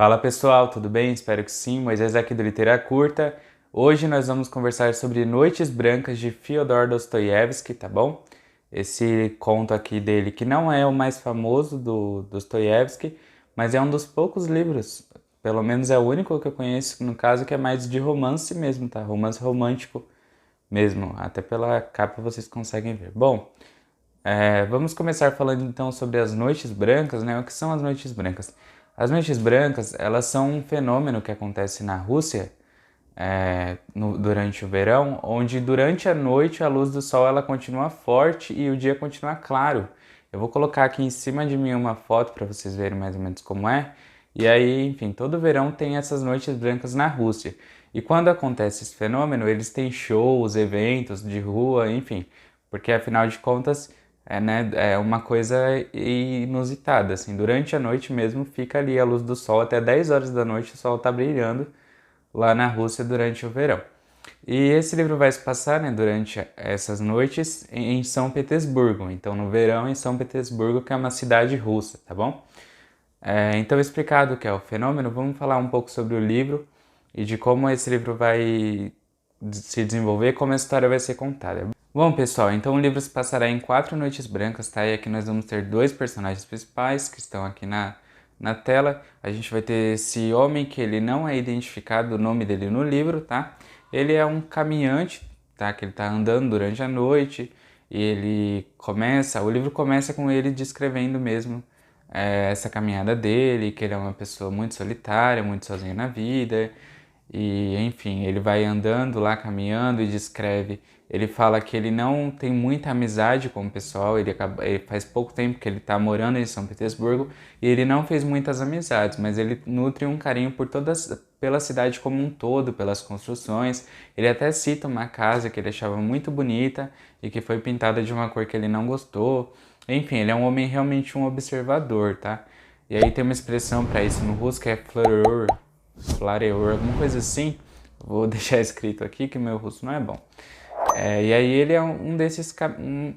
Fala pessoal, tudo bem? Espero que sim. Moisés aqui do Litera Curta. Hoje nós vamos conversar sobre Noites Brancas de Fyodor Dostoiévski, tá bom? Esse conto aqui dele que não é o mais famoso do Dostoiévski, mas é um dos poucos livros, pelo menos é o único que eu conheço no caso, que é mais de romance mesmo, tá? Romance romântico mesmo, até pela capa vocês conseguem ver. Bom, vamos começar falando então sobre as noites brancas, né? O que são as noites brancas? As noites brancas, elas são um fenômeno que acontece na Rússia durante o verão, onde durante a noite a luz do sol ela continua forte e o dia continua claro. Eu vou colocar aqui em cima de mim uma foto para vocês verem mais ou menos como é. E aí, enfim, todo verão tem essas noites brancas na Rússia. E quando acontece esse fenômeno, eles têm shows, eventos de rua, enfim, porque afinal de contas é uma coisa inusitada, assim, durante a noite mesmo fica ali a luz do sol, até 10 horas da noite o sol está brilhando lá na Rússia durante o verão. E esse livro vai se passar, né, durante essas noites em São Petersburgo, então no verão em São Petersburgo, que é uma cidade russa, tá bom? Então, explicado o que é o fenômeno, vamos falar um pouco sobre o livro e de como esse livro vai se desenvolver, como a história vai ser contada. Bom, pessoal, então o livro se passará em 4 noites brancas, tá? E aqui nós vamos ter dois personagens principais que estão aqui na tela. A gente vai ter esse homem que ele não é identificado, o nome dele no livro, tá? Ele é um caminhante, tá? Que ele tá andando durante a noite e o livro começa com ele descrevendo mesmo essa caminhada dele, que ele é uma pessoa muito solitária, muito sozinho na vida. E, enfim, ele vai andando lá, caminhando e descreve. Ele fala que ele não tem muita amizade com o pessoal, ele faz pouco tempo que ele está morando em São Petersburgo e ele não fez muitas amizades, mas ele nutre um carinho pela cidade como um todo, pelas construções. Ele até cita uma casa que ele achava muito bonita e que foi pintada de uma cor que ele não gostou. Enfim, ele é um homem realmente um observador, tá? E aí tem uma expressão para isso no russo que é Flareur, alguma coisa assim. Vou deixar escrito aqui que meu russo não é bom. E aí ele é um desses,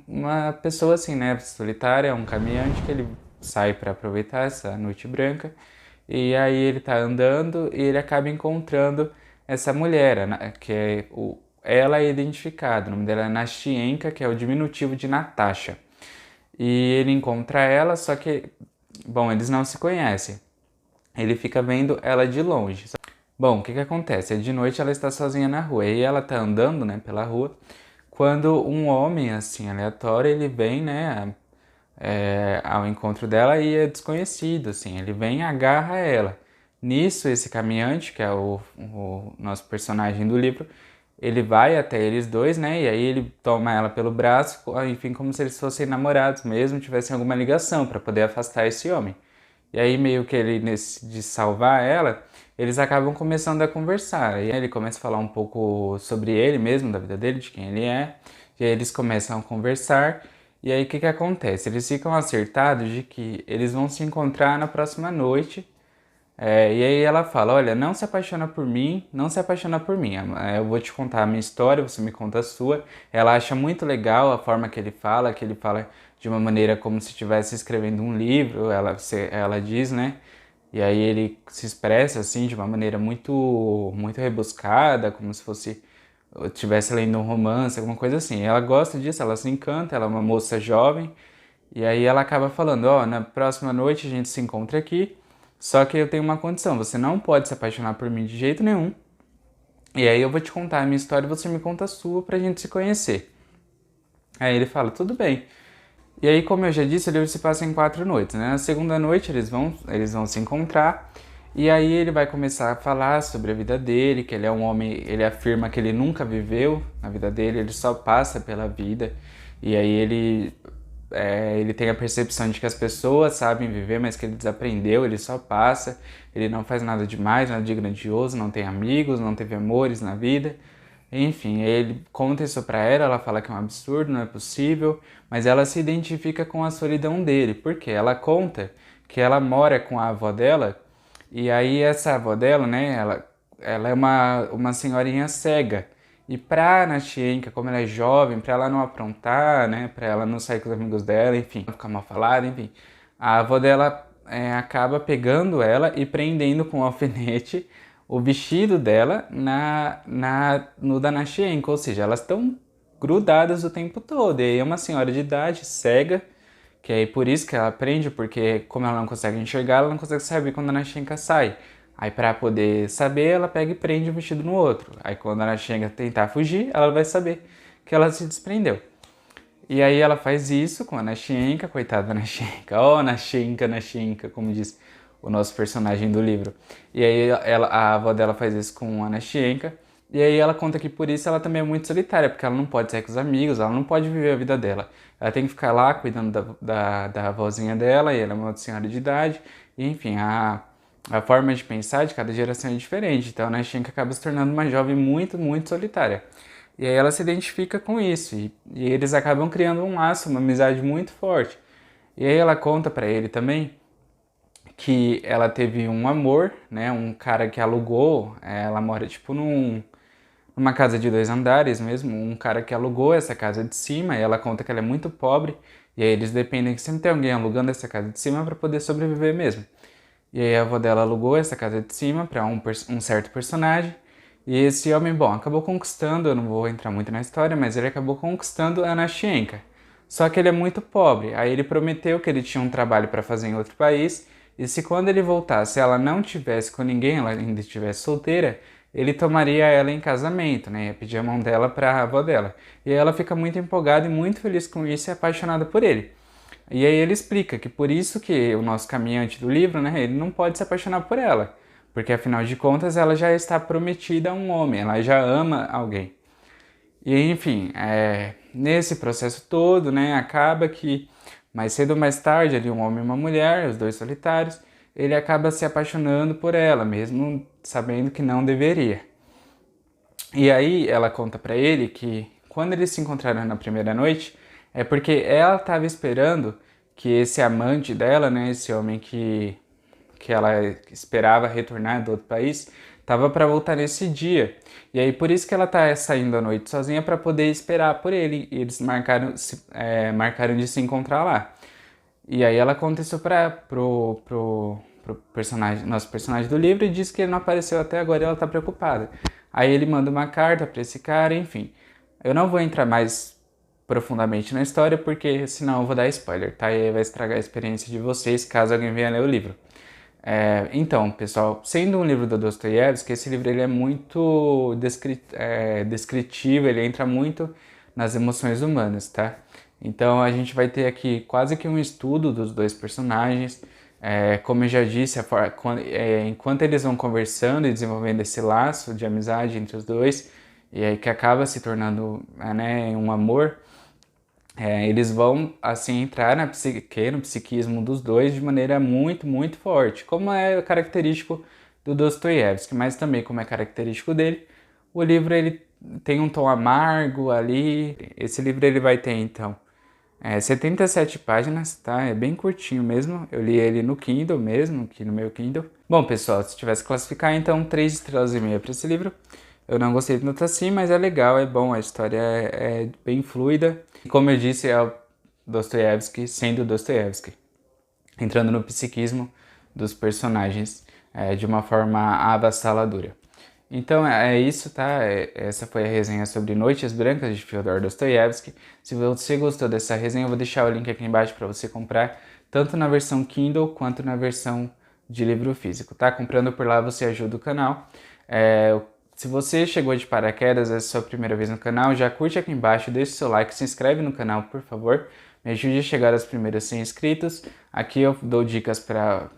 uma pessoa assim, né, solitária, um caminhante que ele sai para aproveitar essa noite branca. E aí ele tá andando e ele acaba encontrando essa mulher, ela é identificada, o nome dela é Nastienka, que é o diminutivo de Natasha. E ele encontra ela, só que, bom, eles não se conhecem. Ele fica vendo ela de longe. Bom, o que que acontece? De noite ela está sozinha na rua e ela tá andando, né, pela rua, quando um homem, assim, aleatório, ele vem, né, ao encontro dela e é desconhecido, assim, ele vem e agarra ela. Nisso, esse caminhante, que é o nosso personagem do livro, ele vai até eles dois, né, e aí ele toma ela pelo braço, enfim, como se eles fossem namorados mesmo, tivessem alguma ligação para poder afastar esse homem. E aí, meio que ele, de salvar ela, eles acabam começando a conversar. E aí ele começa a falar um pouco sobre ele mesmo, da vida dele, de quem ele é. E aí eles começam a conversar. E aí o que que acontece? Eles ficam acertados de que eles vão se encontrar na próxima noite. E aí ela fala, olha, não se apaixona por mim, não se apaixona por mim. Eu vou te contar a minha história, você me conta a sua. Ela acha muito legal a forma que ele fala de uma maneira como se estivesse escrevendo um livro, ela diz, né? E aí ele se expressa assim de uma maneira muito rebuscada, como se fosse eu estivesse lendo um romance, alguma coisa assim. Ela gosta disso, ela se encanta, ela é uma moça jovem. E aí ela acaba falando, ó, na próxima noite a gente se encontra aqui, só que eu tenho uma condição, você não pode se apaixonar por mim de jeito nenhum. E aí eu vou te contar a minha história e você me conta a sua pra gente se conhecer. Aí ele fala, tudo bem. E aí, como eu já disse, o livro se passa em 4 noites, né? Na segunda noite eles vão se encontrar e aí ele vai começar a falar sobre a vida dele, que ele é um homem, ele afirma que ele nunca viveu na vida dele, ele só passa pela vida. E aí ele tem a percepção de que as pessoas sabem viver, mas que ele desaprendeu, ele só passa, ele não faz nada demais, nada de grandioso, não tem amigos, não teve amores na vida. Enfim, ele conta isso pra ela, ela fala que é um absurdo, não é possível, mas ela se identifica com a solidão dele, porque ela conta que ela mora com a avó dela, e aí essa avó dela, né, ela é uma senhorinha cega. E pra Natienka, como ela é jovem, pra ela não aprontar, né, pra ela não sair com os amigos dela, enfim, não ficar mal falada, enfim, a avó dela acaba pegando ela e prendendo com um alfinete o vestido dela no da Nascienko, ou seja, elas estão grudadas o tempo todo. E aí é uma senhora de idade, cega, que aí por isso que ela prende, porque como ela não consegue enxergar, ela não consegue saber quando a Nascienka sai. Aí para poder saber, ela pega e prende o vestido no outro. Aí quando a Nascienka tentar fugir, ela vai saber que ela se desprendeu. E aí ela faz isso com a Nascienka, coitada da Nascienka. Oh, Nascienka, Nascienka, como diz o nosso personagem do livro. E aí a avó dela faz isso com a Nascienka. E aí ela conta que por isso ela também é muito solitária, porque ela não pode sair com os amigos, ela não pode viver a vida dela. Ela tem que ficar lá cuidando da avózinha dela, e ela é uma senhora de idade. E, enfim, a forma de pensar de cada geração é diferente. Então a Nascienka acaba se tornando uma jovem muito, muito solitária. E aí ela se identifica com isso, e eles acabam criando um laço, uma amizade muito forte. E aí ela conta pra ele também que ela teve um amor, né, um cara que alugou, ela mora tipo numa casa de 2 andares mesmo, um cara que alugou essa casa de cima, e ela conta que ela é muito pobre, e aí eles dependem que sempre tem alguém alugando essa casa de cima para poder sobreviver mesmo. E aí a avó dela alugou essa casa de cima para um certo personagem, e esse homem, bom, acabou conquistando, eu não vou entrar muito na história, mas ele acabou conquistando a Nascienka. Só que ele é muito pobre, aí ele prometeu que ele tinha um trabalho para fazer em outro país, e se quando ele voltasse ela não tivesse com ninguém, ela ainda estivesse solteira, ele tomaria ela em casamento, né? Ia pedir a mão dela para a avó dela. E aí ela fica muito empolgada e muito feliz com isso e apaixonada por ele. E aí ele explica que por isso que o nosso caminhante do livro, né, ele não pode se apaixonar por ela, porque afinal de contas ela já está prometida a um homem, ela já ama alguém. E enfim, nesse processo todo, né, acaba que mais cedo ou mais tarde, ali um homem e uma mulher, os dois solitários, ele acaba se apaixonando por ela, mesmo sabendo que não deveria. E aí ela conta pra ele que quando eles se encontraram na primeira noite, é porque ela estava esperando que esse amante dela, né, esse homem que ela esperava retornar do outro país, tava para voltar nesse dia. E aí por isso que ela tá saindo à noite sozinha para poder esperar por ele. E eles marcaram de se encontrar lá. E aí ela conta isso pro personagem, nosso personagem do livro, e diz que ele não apareceu até agora e ela tá preocupada. Aí ele manda uma carta para esse cara, enfim. Eu não vou entrar mais profundamente na história, porque senão eu vou dar spoiler, tá? E aí vai estragar a experiência de vocês, caso alguém venha ler o livro. Então, pessoal, sendo um livro do Dostoiévski, esse livro ele é muito descritivo, ele entra muito nas emoções humanas, tá? Então a gente vai ter aqui quase que um estudo dos dois personagens. Como eu já disse, enquanto eles vão conversando e desenvolvendo esse laço de amizade entre os dois, e aí que acaba se tornando um amor, eles vão assim entrar na psique, no psiquismo dos dois de maneira muito, muito forte, como é característico do Dostoiévski, mas também como é característico dele, o livro ele tem um tom amargo ali. Esse livro ele vai ter então 77 páginas, tá? É bem curtinho mesmo. Eu li ele no Kindle mesmo, aqui no meu Kindle. Bom, pessoal, se tivesse que classificar, então 3,5 estrelas para esse livro. Eu não gostei tanto assim, mas é legal, é bom, a história é bem fluida. E como eu disse, é o Dostoiévski sendo Dostoiévski, entrando no psiquismo dos personagens de uma forma avassaladora. Então é isso, tá? Essa foi a resenha sobre Noites Brancas de Fyodor Dostoiévski. Se você gostou dessa resenha, eu vou deixar o link aqui embaixo para você comprar, tanto na versão Kindle quanto na versão de livro físico, tá? Comprando por lá você ajuda o canal. Se você chegou de paraquedas, é a sua primeira vez no canal, já curte aqui embaixo, deixa o seu like, se inscreve no canal, por favor. Me ajude a chegar aos primeiros 100 inscritos. Aqui eu dou dicas para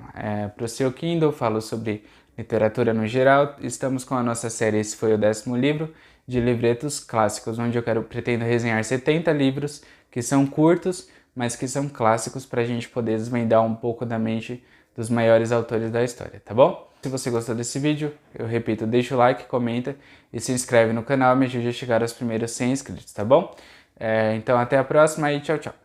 o seu Kindle, falo sobre literatura no geral. Estamos com a nossa série, esse foi o 10º livro, de livretos clássicos, onde eu pretendo resenhar 70 livros que são curtos, mas que são clássicos para a gente poder desvendar um pouco da mente dos maiores autores da história, tá bom? Se você gostou desse vídeo, eu repito, deixa o like, comenta e se inscreve no canal, me ajude a chegar aos primeiros 100 inscritos, tá bom? Então até a próxima e tchau, tchau!